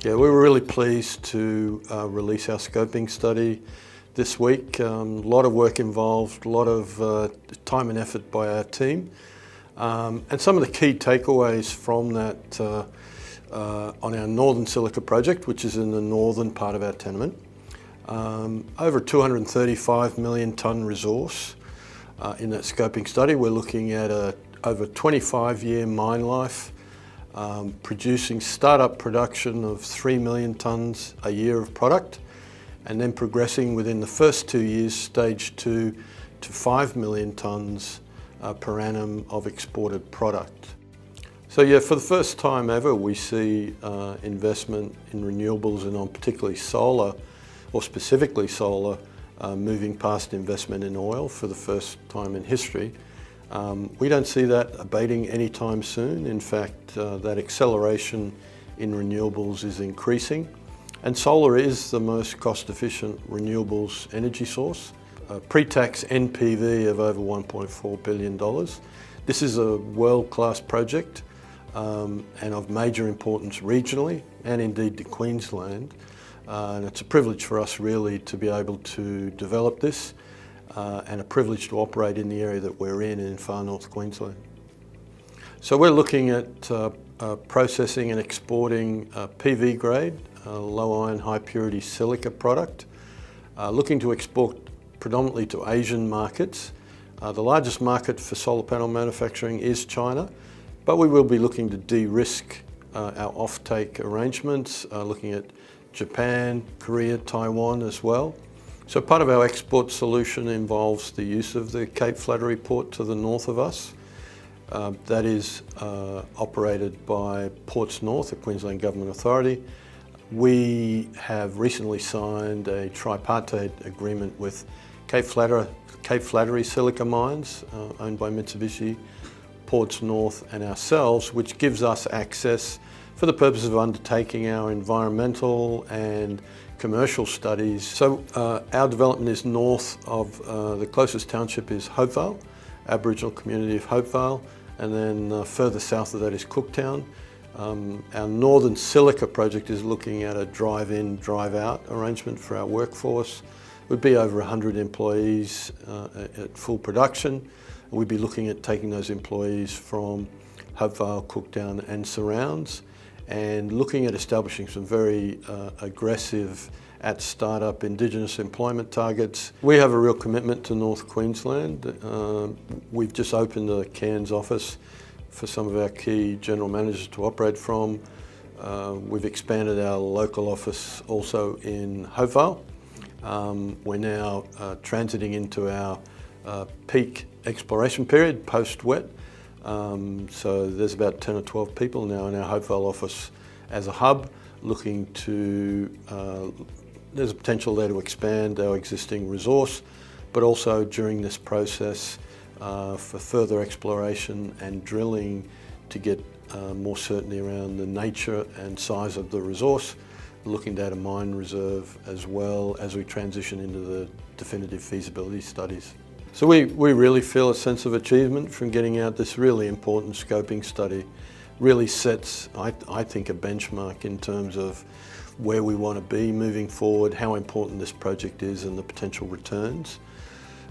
Yeah, we were really pleased to release our scoping study this week. A lot of work involved, a lot of time and effort by our team. And some of the key takeaways from that on our Northern Silica Project, which is in the northern part of our tenement. Over a 235 million tonne resource in that scoping study. We're looking at over 25-year mine life, producing startup production of 3 million tonnes a year of product, and then progressing within the first 2 years, stage 2, to 5 million tonnes per annum of exported product. So yeah, for the first time ever, we see investment in renewables and on particularly solar, or specifically solar, moving past investment in oil for the first time in history. We don't see that abating anytime soon. In fact, that acceleration in renewables is increasing. And solar is the most cost-efficient renewables energy source. Pre-tax NPV of over $1.4 billion. This is a world-class project and of major importance regionally and indeed to Queensland. And it's a privilege for us really to be able to develop this and a privilege to operate in the area that we're in far North Queensland. So we're looking at processing and exporting PV grade, low iron, high purity silica product, looking to export predominantly to Asian markets. The largest market for solar panel manufacturing is China, but we will be looking to de-risk our offtake arrangements, looking at Japan, Korea, Taiwan as well. So part of our export solution involves the use of the Cape Flattery port to the north of us. That is operated by Ports North, a Queensland Government authority. We have recently signed a tripartite agreement with Cape Flattery Silica Mines, owned by Mitsubishi, Ports North and ourselves, which gives us access for the purpose of undertaking our environmental and commercial studies. So our development is north of, the closest township is Hopevale, Aboriginal community of Hopevale, and then further south of that is Cooktown. Our Northern Silica Project is looking at a drive-in, drive-out arrangement for our workforce. We'd be over 100 employees at full production. We'd be looking at taking those employees from Hopevale, Cooktown and surrounds, and looking at establishing some very aggressive at startup Indigenous employment targets. We have a real commitment to North Queensland. We've just opened a Cairns office for some of our key general managers to operate from. We've expanded our local office also in Hopevale. We're now transiting into our peak exploration period, post-wet. So there's about 10 or 12 people now in our Hopevale office as a hub, looking to, there's a potential there to expand our existing resource, but also during this process for further exploration and drilling to get more certainty around the nature and size of the resource, looking to add a mine reserve as well as we transition into the definitive feasibility studies. So we really feel a sense of achievement from getting out this really important scoping study. Really sets, I think, a benchmark in terms of where we want to be moving forward, how important this project is and the potential returns.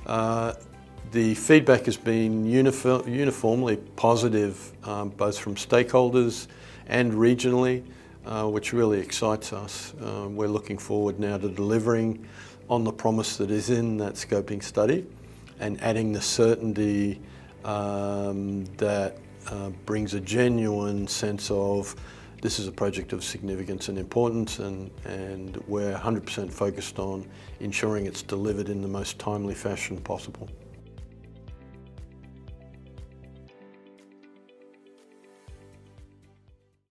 The feedback has been uniformly positive, both from stakeholders and regionally, which really excites us. We're looking forward now to delivering on the promise that is in that scoping study, and adding the certainty that brings a genuine sense of this is a project of significance and importance, and we're 100% focused on ensuring it's delivered in the most timely fashion possible.